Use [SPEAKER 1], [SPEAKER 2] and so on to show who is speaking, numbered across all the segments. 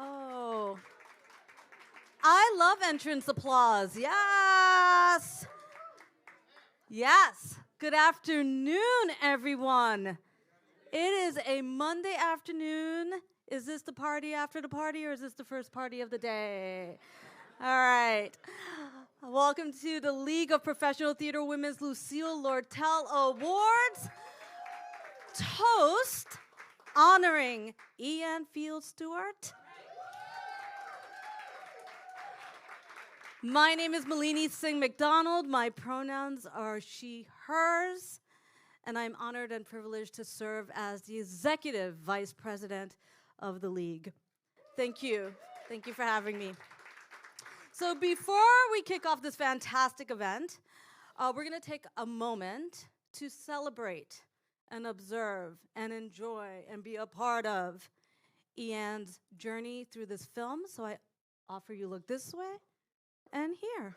[SPEAKER 1] Oh, I love entrance applause. Yes. Yes. Good afternoon, everyone. It is a Monday afternoon. Is this the party after the party, or is this the first party of the day? All right. Welcome to the League of Professional Theater Women's Lucille Lortel Awards. Toast honoring IANNE STEWART. My name is Malini Singh McDonald. My pronouns are she, hers, and I'm honored and privileged to serve as the Executive Vice President of the League. Thank you. Thank you for having me. So before we kick off this fantastic event, we're going to take a moment to celebrate and observe and enjoy and be a part of IANNE's journey through this film. So I offer you look this way and here.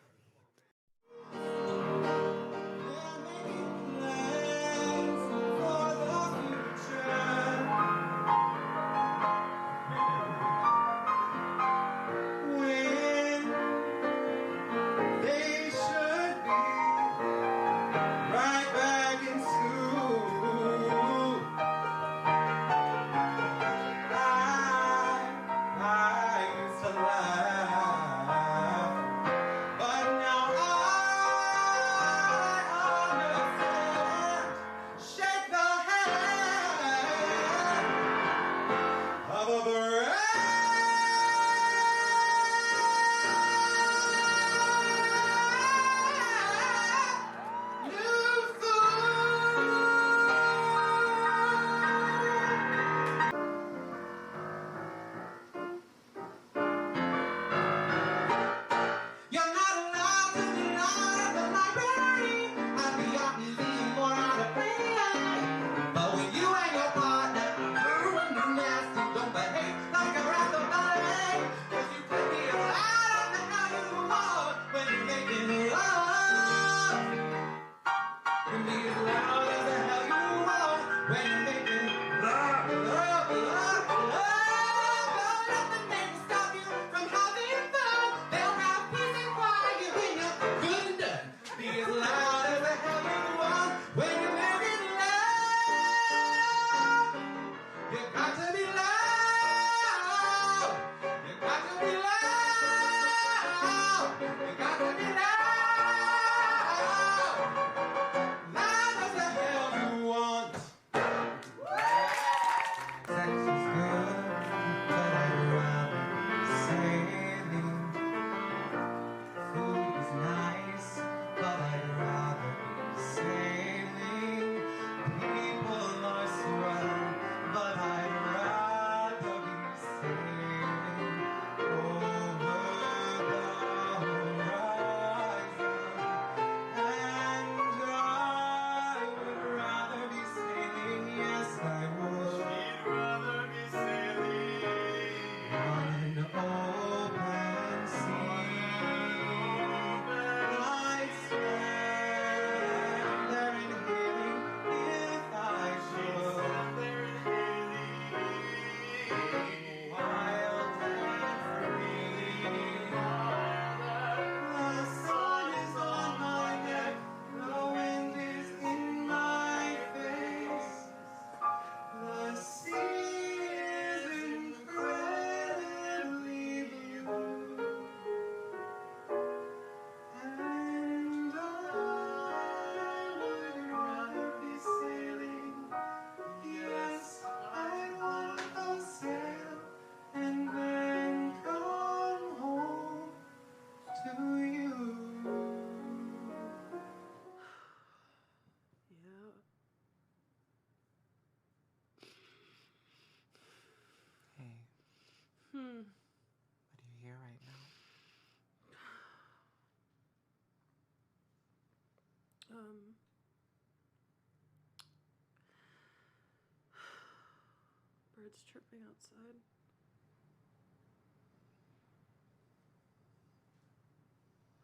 [SPEAKER 1] Birds chirping outside.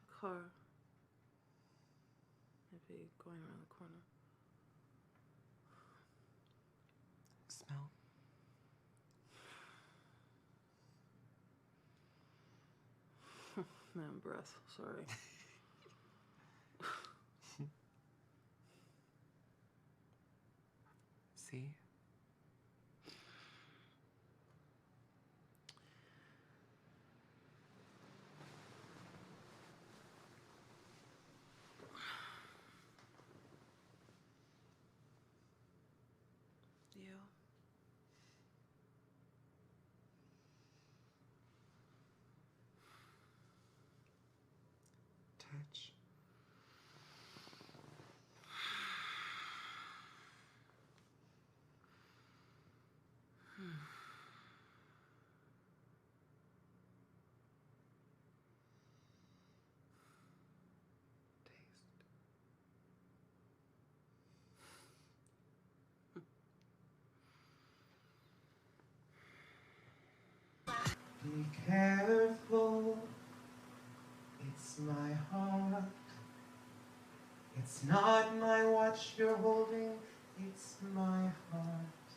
[SPEAKER 1] A car. Maybe going around the corner.
[SPEAKER 2] Smell. Man, breath, sorry.
[SPEAKER 3] See?
[SPEAKER 2] You.
[SPEAKER 3] Touch. Taste. Be careful, it's my heart. It's not my watch you're holding, it's my heart.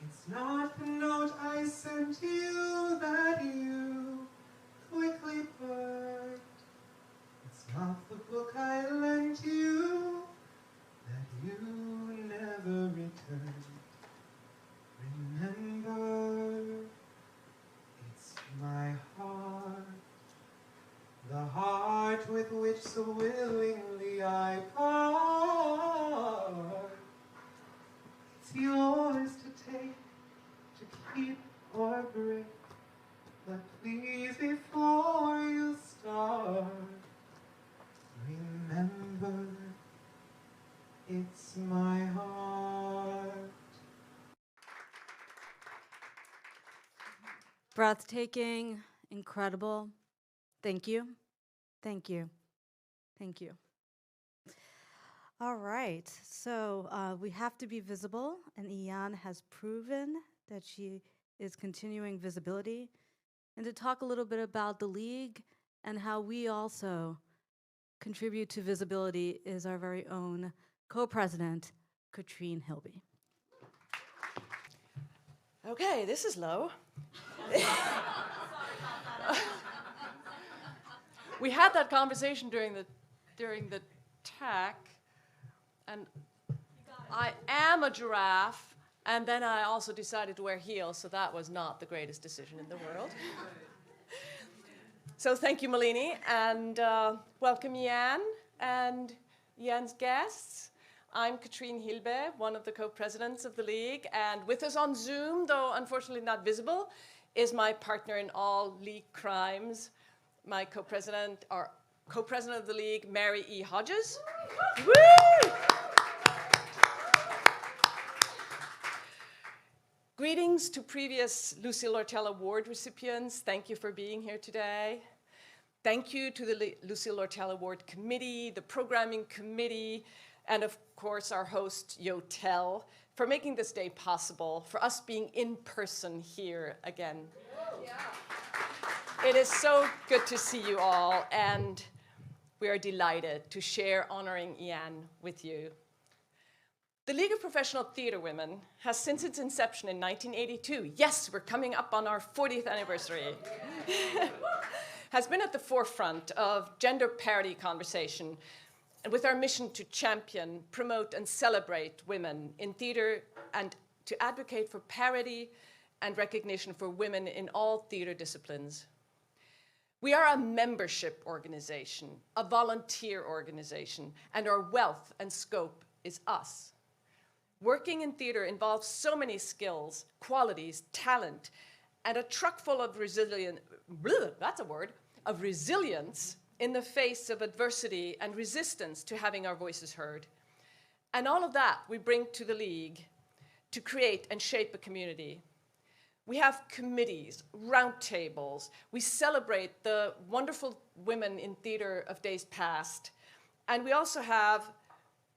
[SPEAKER 3] It's not the note I sent you that you quickly burned. It's not the book I lent you that you never returned. Remember, it's my heart, the heart with which so willingly I part. It's yours to take, to keep or break, but please before you start, remember, it's my heart.
[SPEAKER 1] Breathtaking, incredible. Thank you. Thank you. Thank you. All right, so we have to be visible, and IANNE has proven that she is continuing visibility. And to talk a little bit about the League and how we also contribute to visibility is our very own co-president, Katrine Hilby.
[SPEAKER 2] Okay, this is low. We had that conversation during the TAC, and I am a giraffe, and then I also decided to wear heels, so that was not the greatest decision in the world. So thank you, Malini, and welcome IANNE and IANNE's guests. I'm Katrine Hilbe, one of the co-presidents of the League, and with us on Zoom, though unfortunately not visible, is my partner in all League crimes, my co-president of the League, Mary E. Hodges. Woo! Greetings to previous Lucille Lortel Award recipients. Thank you for being here today. Thank you to the Lucille Lortel Award Committee, the Programming Committee, and of course our host, Yotel, for making this day possible, for us being in person here again. Yeah. It is so good to see you all, and we are delighted to share honoring IANNE with you. The League of Professional Theatre Women has, since its inception in 1982, yes, we're coming up on our 40th anniversary, has been at the forefront of gender parity conversation, and with our mission to champion, promote, and celebrate women in theatre and to advocate for parity and recognition for women in all theatre disciplines. We are a membership organization, a volunteer organization, and our wealth and scope is us. Working in theatre involves so many skills, qualities, talent, and a truck full of resilience in the face of adversity and resistance to having our voices heard. And all of that we bring to the League to create and shape a community. We have committees, roundtables. We celebrate the wonderful women in theatre of days past. And we also have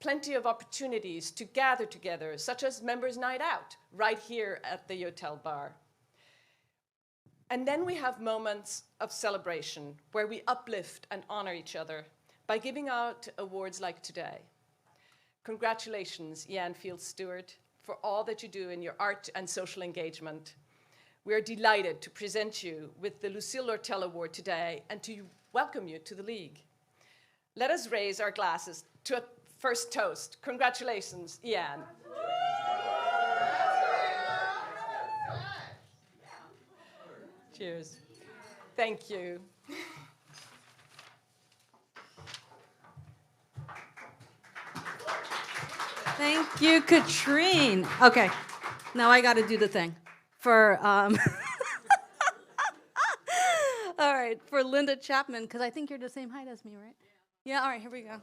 [SPEAKER 2] plenty of opportunities to gather together, such as Members' Night Out, right here at the Yotel Bar. And then we have moments of celebration where we uplift and honor each other by giving out awards like today. Congratulations, IANNE Fields Stewart, for all that you do in your art and social engagement. We are delighted to present you with the Lucille Lortel Award today and to welcome you to the League. Let us raise our glasses to a first toast. Congratulations, IANNE. Cheers. Thank you.
[SPEAKER 1] Thank you, Katrine. Okay, now I got to do the thing for, all right, for Linda Chapman, because I think you're the same height as me, right? Yeah, all right, here we go.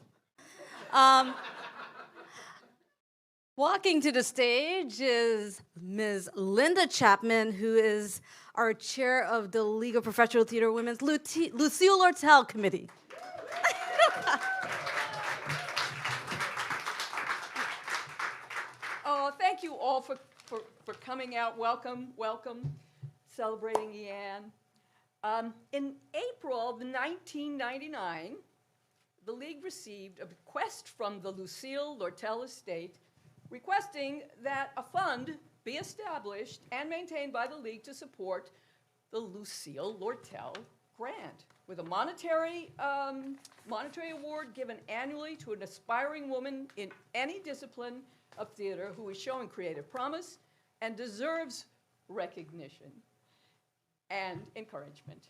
[SPEAKER 1] Walking to the stage is Ms. Linda Chapman, who is our chair of the League of Professional Theater Women's Lucille Lortel Committee.
[SPEAKER 4] Oh, thank you all for coming out. Welcome, welcome, celebrating IANNE. In April of 1999, the League received a bequest from the Lucille Lortel estate requesting that a fund be established and maintained by the League to support the Lucille Lortel Grant, with a monetary award given annually to an aspiring woman in any discipline of theater who is showing creative promise and deserves recognition and encouragement.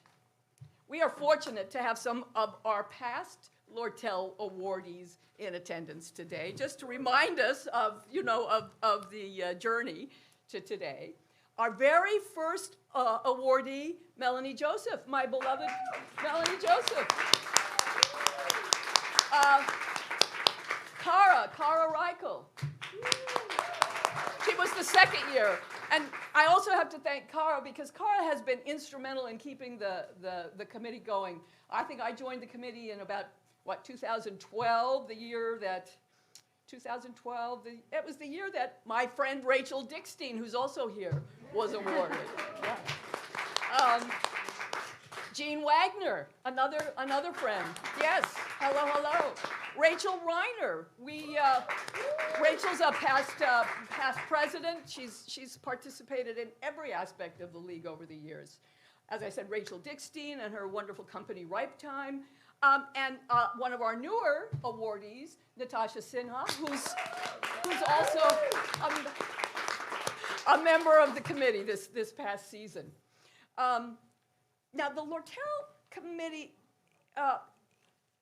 [SPEAKER 4] We are fortunate to have some of our past Lortel awardees in attendance today, just to remind us of, the journey to today. Our very first awardee, Melanie Joseph, my beloved Melanie Joseph. Cara Reichel. She was the second year. And I also have to thank Cara, because Cara has been instrumental in keeping the committee going. I think I joined the committee in about, 2012, it was the year that my friend Rachel Dickstein, who's also here, was awarded. Yeah. Jean Wagner, another friend. Yes, hello. Rachel Reiner. Rachel's a past president. She's participated in every aspect of the League over the years. As I said, Rachel Dickstein and her wonderful company Ripe Time. And one of our newer awardees, Natasha Sinha, who's also a member of the committee this past season. Now, the Lortel Committee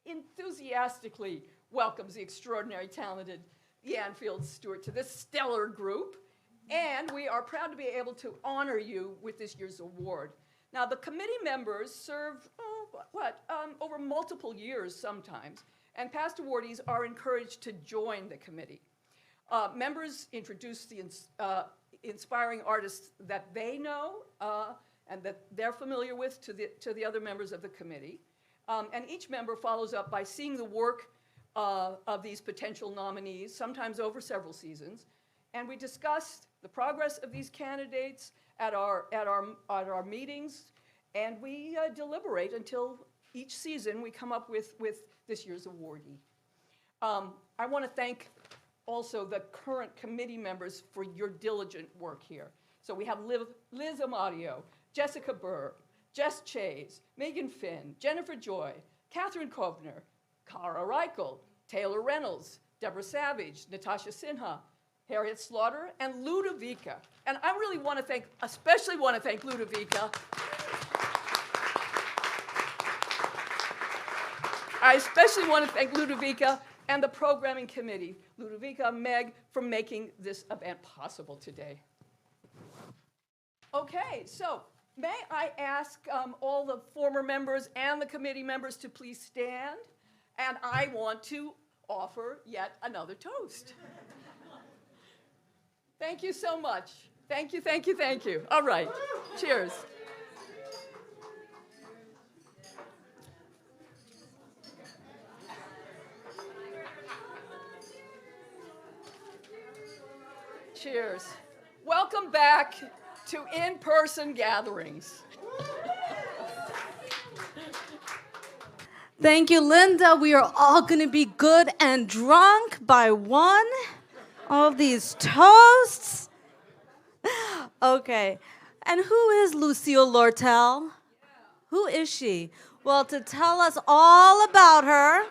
[SPEAKER 4] enthusiastically welcomes the extraordinary talented IANNE Fields Stewart to this stellar group, and we are proud to be able to honor you with this year's award. Now, the committee members serve, over multiple years sometimes, and past awardees are encouraged to join the committee. Members introduce the inspiring artists that they know and that they're familiar with to the other members of the committee. And each member follows up by seeing the work of these potential nominees, sometimes over several seasons. And we discuss the progress of these candidates at our meetings, and we deliberate until each season we come up with this year's awardee. I want to thank also the current committee members for your diligent work here. So we have Liz Amadio, Jessica Burr, Jess Chase, Megan Finn, Jennifer Joy, Catherine Kovner, Cara Reichel, Taylor Reynolds, Deborah Savage, Natasha Sinha, Harriet Slaughter, and Ludovica. And I really want to especially want to thank Ludovica. I especially want to thank Ludovica and the programming committee, Ludovica, Meg, for making this event possible today. Okay, so may I ask all the former members and the committee members to please stand? And I want to offer yet another toast. Thank you so much. Thank you, thank you, thank you. All right, cheers. Cheers. Welcome back to in-person gatherings.
[SPEAKER 1] Thank you, Linda. We are all going to be good and drunk by one. All these toasts. Okay. And who is Lucille Lortel? Who is she? Well, to tell us all about her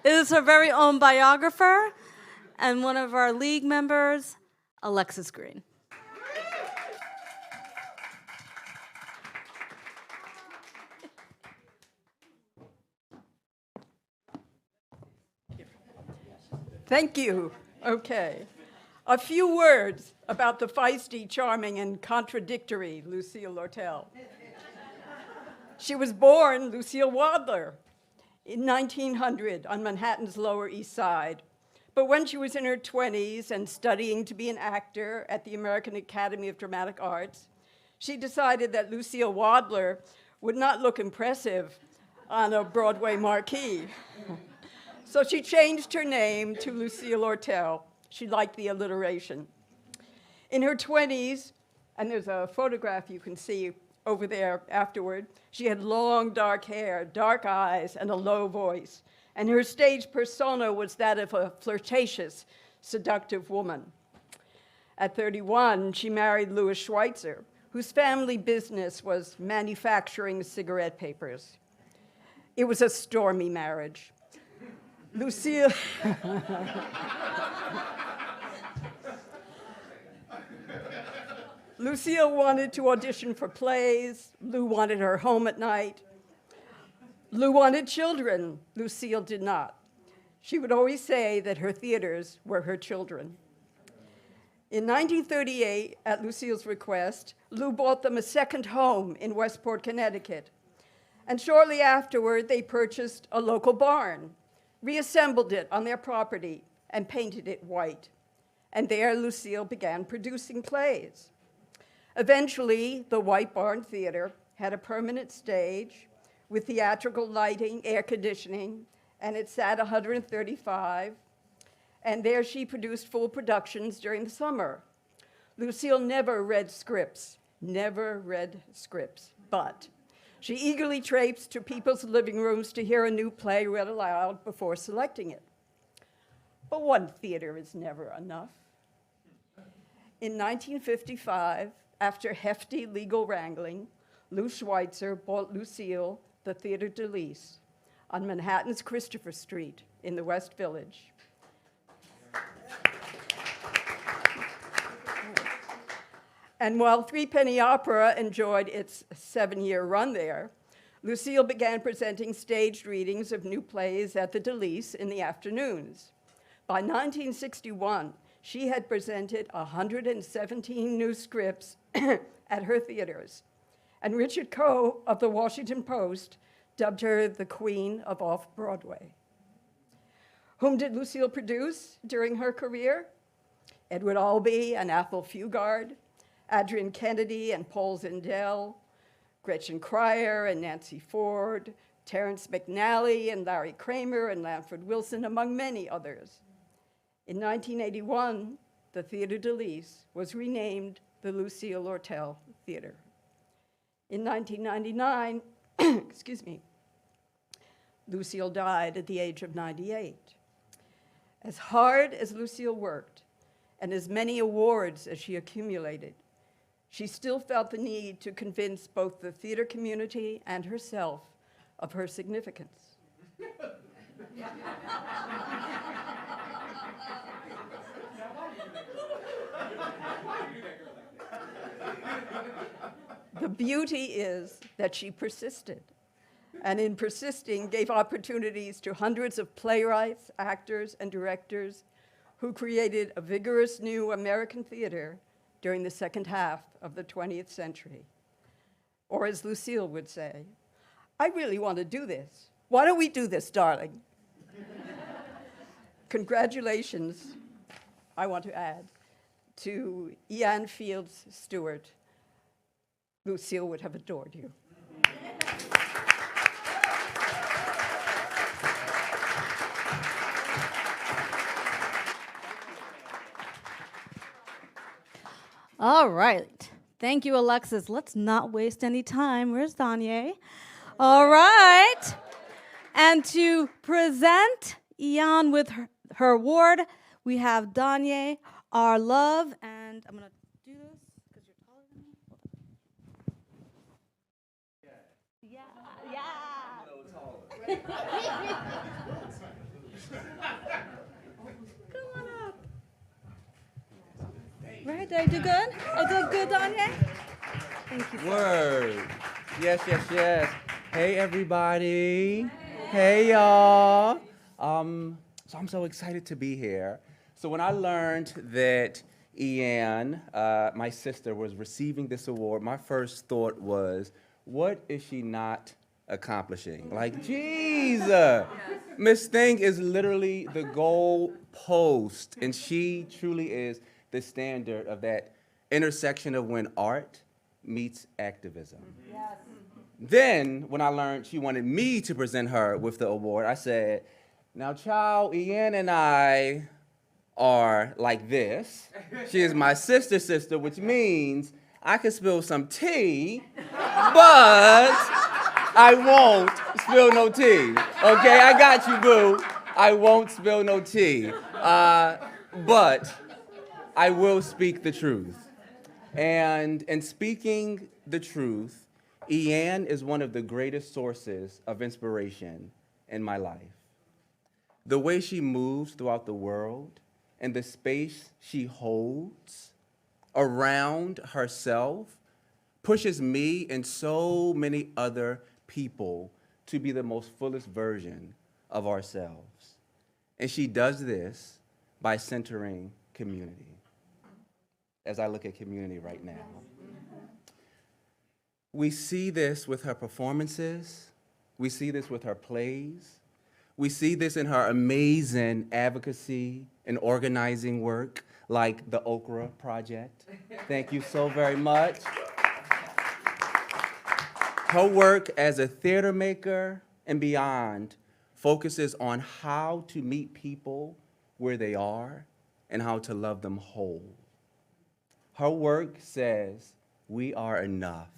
[SPEAKER 1] is her very own biographer and one of our league members, Alexis Green.
[SPEAKER 4] Thank you. Okay. A few words about the feisty, charming, and contradictory Lucille Lortel. She was born Lucille Wadler in 1900 on Manhattan's Lower East Side. But when she was in her 20s and studying to be an actor at the American Academy of Dramatic Arts, she decided that Lucille Wadler would not look impressive on a Broadway marquee. So she changed her name to Lucille Lortel. She liked the alliteration. In her 20s, and there's a photograph you can see over there afterward, she had long dark hair, dark eyes, and a low voice. And her stage persona was that of a flirtatious, seductive woman. At 31, she married Louis Schweitzer, whose family business was manufacturing cigarette papers. It was a stormy marriage. Lucille wanted to audition for plays. Lou wanted her home at night. Lou wanted children. Lucille did not. She would always say that her theaters were her children. In 1938, at Lucille's request, Lou bought them a second home in Westport, Connecticut. And shortly afterward, they purchased a local barn, reassembled it on their property, and painted it white. And there, Lucille began producing plays. Eventually, the White Barn Theater had a permanent stage with theatrical lighting, air conditioning, and it sat 135. And there she produced full productions during the summer. Lucille never read scripts, but she eagerly traipsed to people's living rooms to hear a new play read aloud before selecting it. But one theater is never enough. In 1955, after hefty legal wrangling, Lou Schweitzer bought Lucille the Theatre de Lys on Manhattan's Christopher Street in the West Village. And while Threepenny Opera enjoyed its 7-year run there, Lucille began presenting staged readings of new plays at the de Lys in the afternoons. By 1961, she had presented 117 new scripts at her theaters. And Richard Coe of the Washington Post dubbed her the Queen of Off-Broadway. Whom did Lucille produce during her career? Edward Albee and Athol Fugard, Adrian Kennedy and Paul Zindel, Gretchen Cryer and Nancy Ford, Terrence McNally and Larry Kramer and Lanford Wilson, among many others. In 1981, the Theatre de Lys was renamed the Lucille Lortel Theater. In 1999, Lucille died at the age of 98. As hard as Lucille worked, and as many awards as she accumulated, she still felt the need to convince both the theater community and herself of her significance. The beauty is that she persisted, and in persisting gave opportunities to hundreds of playwrights, actors, and directors who created a vigorous new American theater during the second half of the 20th century. Or as Lucille would say, I really want to do this. Why don't we do this, darling? Congratulations, I want to add, to IANNE Fields Stewart. Lucille would have adored you.
[SPEAKER 1] All right. Thank you, Alexis. Let's not waste any time. Where's Danye? All right. And to present IANNE with her award, we have Danye, our love, and I'm going to do this. Yeah. Come on up. Right, did I do good? I did good, Danya? Thank you.
[SPEAKER 3] Word. Yes, yes, yes. Hey, everybody. Hey, y'all. So I'm so excited to be here. So when I learned that IANNE, my sister, was receiving this award, my first thought was, what is she not accomplishing? Like, Jesus. Miss Thing is literally the goal post, and she truly is the standard of that intersection of when art meets activism. Then, when I learned she wanted me to present her with the award, I said, now, child, IANNE and I are like this. She is my sister, which means I could spill some tea, but I won't spill no tea. Okay, I got you, boo. I won't spill no tea. But I will speak the truth. And in speaking the truth, IANNE is one of the greatest sources of inspiration in my life. The way she moves throughout the world and the space she holds around herself pushes me and so many other people to be the most fullest version of ourselves. And she does this by centering community. As I look at community right now, we see this with her performances. We see this with her plays. We see this in her amazing advocacy and organizing work, like the Okra Project. Thank you so very much. Her work as a theater maker and beyond focuses on how to meet people where they are and how to love them whole. Her work says we are enough.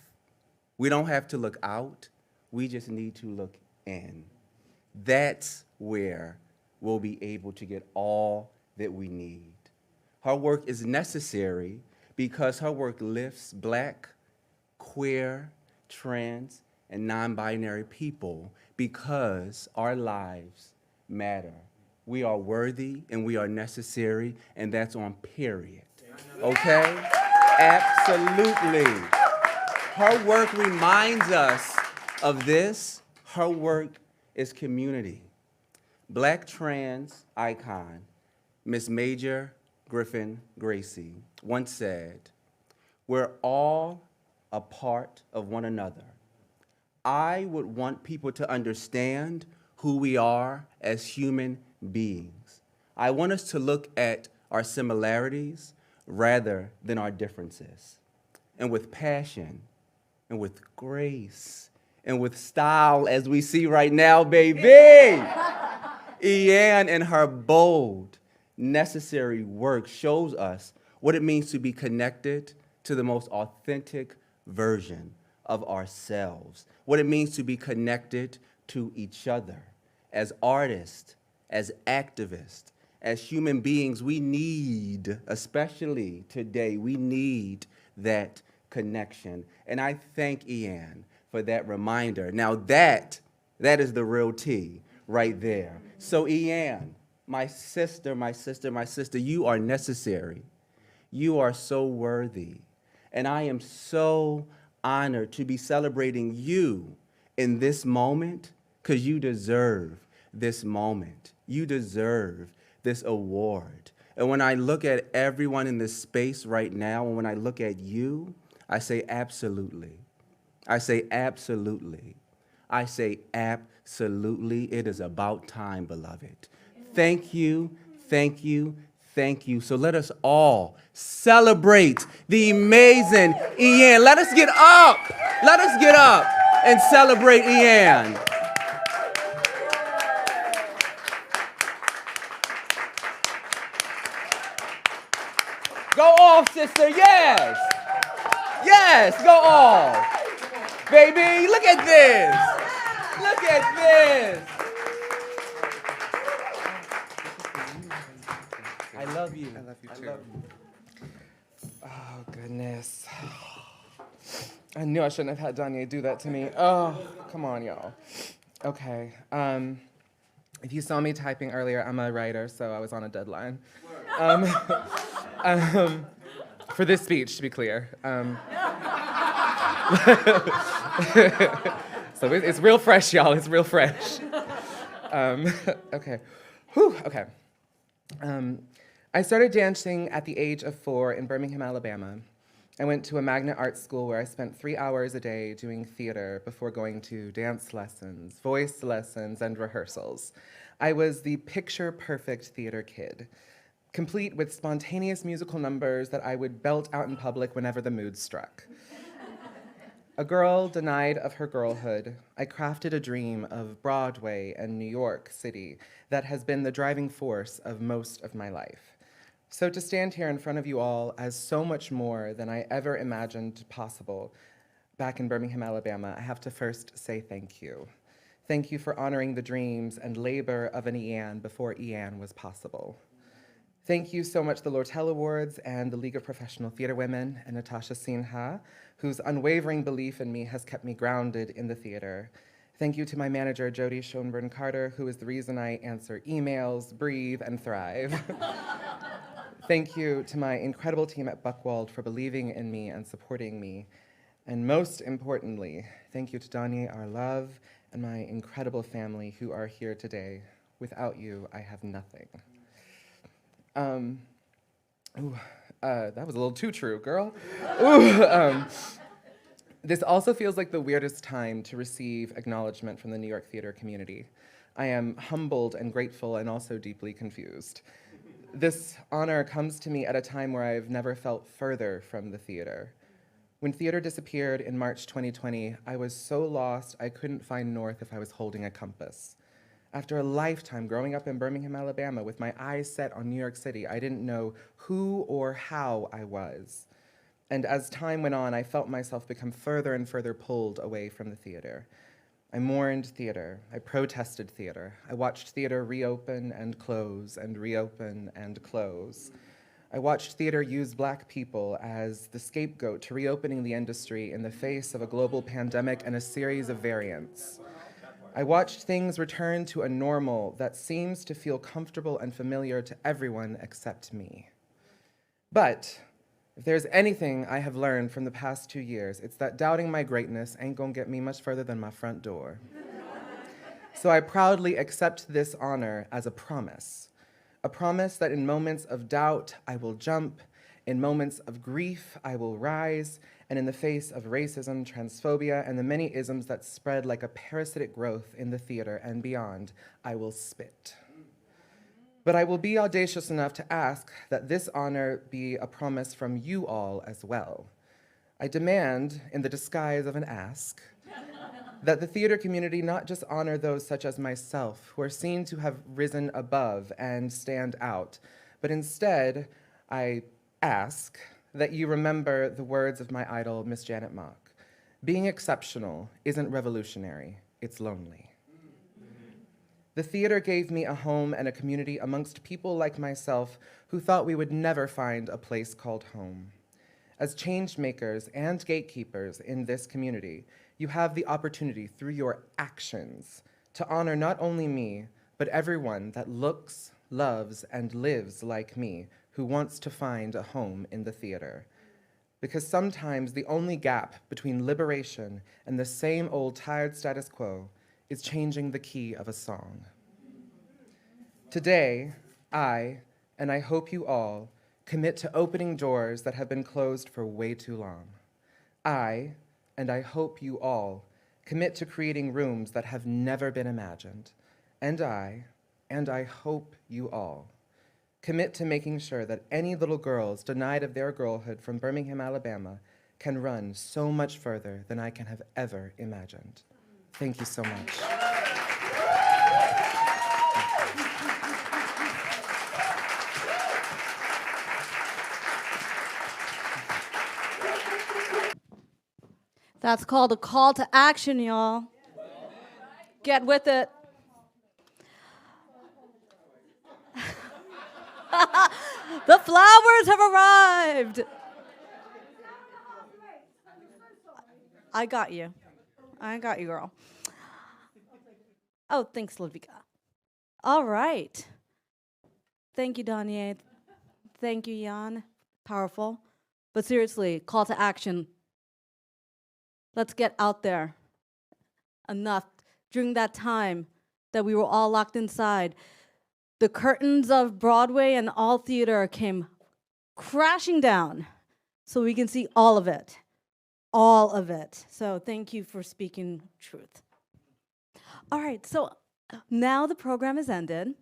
[SPEAKER 3] We don't have to look out. We just need to look in. That's where we'll be able to get all that we need. Her work is necessary because her work lifts Black, queer, trans, and non-binary people because our lives matter. We are worthy and we are necessary, and that's on period. Okay? Absolutely. Her work reminds us of this. Her work is community. Black trans icon, Miss Major Griffin Gracie, once said, "We're all a part of one another. I would want people to understand who we are as human beings. I want us to look at our similarities rather than our differences. And with passion, and with grace, and with style, as we see right now, baby." IANNE, in her bold, necessary work, shows us what it means to be connected to the most authentic version of ourselves, what it means to be connected to each other. As artists, as activists, as human beings, we need, especially today, we need that connection. And I thank IANNE for that reminder. Now that is the real tea right there. So IANNE, my sister, you are necessary. You are so worthy. And I am so honored to be celebrating you in this moment because you deserve this moment. You deserve this award. And when I look at everyone in this space right now, and when I look at you, I say absolutely. I say absolutely. I say absolutely. It is about time, beloved. Thank you, thank you, thank you. So let us all celebrate the amazing IANNE. Let us get up. Let us get up and celebrate IANNE. Go off, sister, yes. Yes, go off. Baby, look at this. Look at this. I love you.
[SPEAKER 5] I love you too. Oh, goodness. I knew I shouldn't have had Danye do that to me. Oh, come on, y'all. Okay. If you saw me typing earlier, I'm a writer, so I was on a deadline. For this speech, to be clear. So it's real fresh, y'all. It's real fresh. Okay. Whew, okay. I started dancing at the age of 4 in Birmingham, Alabama. I went to a magnet art school where I spent 3 hours a day doing theater before going to dance lessons, voice lessons, and rehearsals. I was the picture-perfect theater kid, complete with spontaneous musical numbers that I would belt out in public whenever the mood struck. A girl denied of her girlhood, I crafted a dream of Broadway and New York City that has been the driving force of most of my life. So to stand here in front of you all as so much more than I ever imagined possible back in Birmingham, Alabama, I have to first say thank you. Thank you for honoring the dreams and labor of an IANNE before IANNE was possible. Thank you so much, the Lortel Awards and the League of Professional Theater Women and Natasha Sinha, whose unwavering belief in me has kept me grounded in the theater. Thank you to my manager, Jody Schoenburn Carter, who is the reason I answer emails, breathe, and thrive. Thank you to my incredible team at Buchwald for believing in me and supporting me. And most importantly, thank you to Danye, our love, and my incredible family who are here today. Without you, I have nothing. That was a little too true, girl. This also feels like the weirdest time to receive acknowledgement from the New York theater community. I am humbled and grateful and also deeply confused. This honor comes to me at a time where I've never felt further from the theater. When theater disappeared in March 2020, I was so lost I couldn't find north if I was holding a compass. After a lifetime growing up in Birmingham, Alabama, with my eyes set on New York City, I didn't know who or how I was. And as time went on, I felt myself become further and further pulled away from the theater. I mourned theater. I protested theater. I watched theater reopen and close and reopen and close. I watched theater use Black people as the scapegoat to reopening the industry in the face of a global pandemic and a series of variants. I watched things return to a normal that seems to feel comfortable and familiar to everyone except me. But if there's anything I have learned from the past 2 years, it's that doubting my greatness ain't gonna get me much further than my front door. So I proudly accept this honor as a promise that in moments of doubt, I will jump, in moments of grief, I will rise, and in the face of racism, transphobia, and the many isms that spread like a parasitic growth in the theater and beyond, I will spit. But I will be audacious enough to ask that this honor be a promise from you all as well. I demand, in the disguise of an ask, that the theater community not just honor those such as myself, who are seen to have risen above and stand out, but instead, I ask that you remember the words of my idol, Miss Janet Mock. Being exceptional isn't revolutionary, it's lonely. The theater gave me a home and a community amongst people like myself who thought we would never find a place called home. As change makers and gatekeepers in this community, you have the opportunity through your actions to honor not only me, but everyone that looks, loves, and lives like me who wants to find a home in the theater. Because sometimes the only gap between liberation and the same old tired status quo is changing the key of a song. Today, I, and I hope you all, commit to opening doors that have been closed for way too long. I, and I hope you all, commit to creating rooms that have never been imagined. And I hope you all, commit to making sure that any little girls denied of their girlhood from Birmingham, Alabama, can run so much further than I can have ever imagined. Thank you so much.
[SPEAKER 1] That's called a call to action, y'all. Get with it. The flowers have arrived. I got you. I got you, girl. Oh, thanks, Ludvika. All right. Thank you, Danye. Thank you, Jan. Powerful. But seriously, call to action. Let's get out there. Enough. During that time that we were all locked inside, the curtains of Broadway and all theater came crashing down so we can see all of it. All of it. So thank you for speaking truth. All right, so now the program is ended.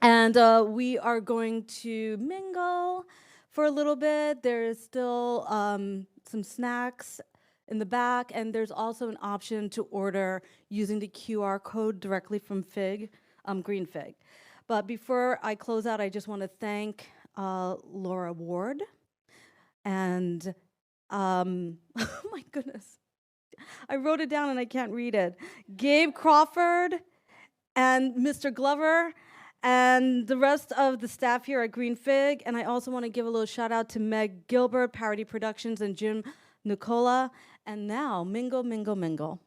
[SPEAKER 1] And we are going to mingle for a little bit. There's still some snacks in the back, and there's also an option to order using the QR code directly from Green Fig. But before I close out, I just want to thank Laura Ward and, oh my goodness, I wrote it down and I can't read it. Gabe Crawford and Mr. Glover, and the rest of the staff here at Green Fig. And I also want to give a little shout out to Meg Gilbert, Parody Productions, and Jim Nicola. And now, mingle, mingle, mingle.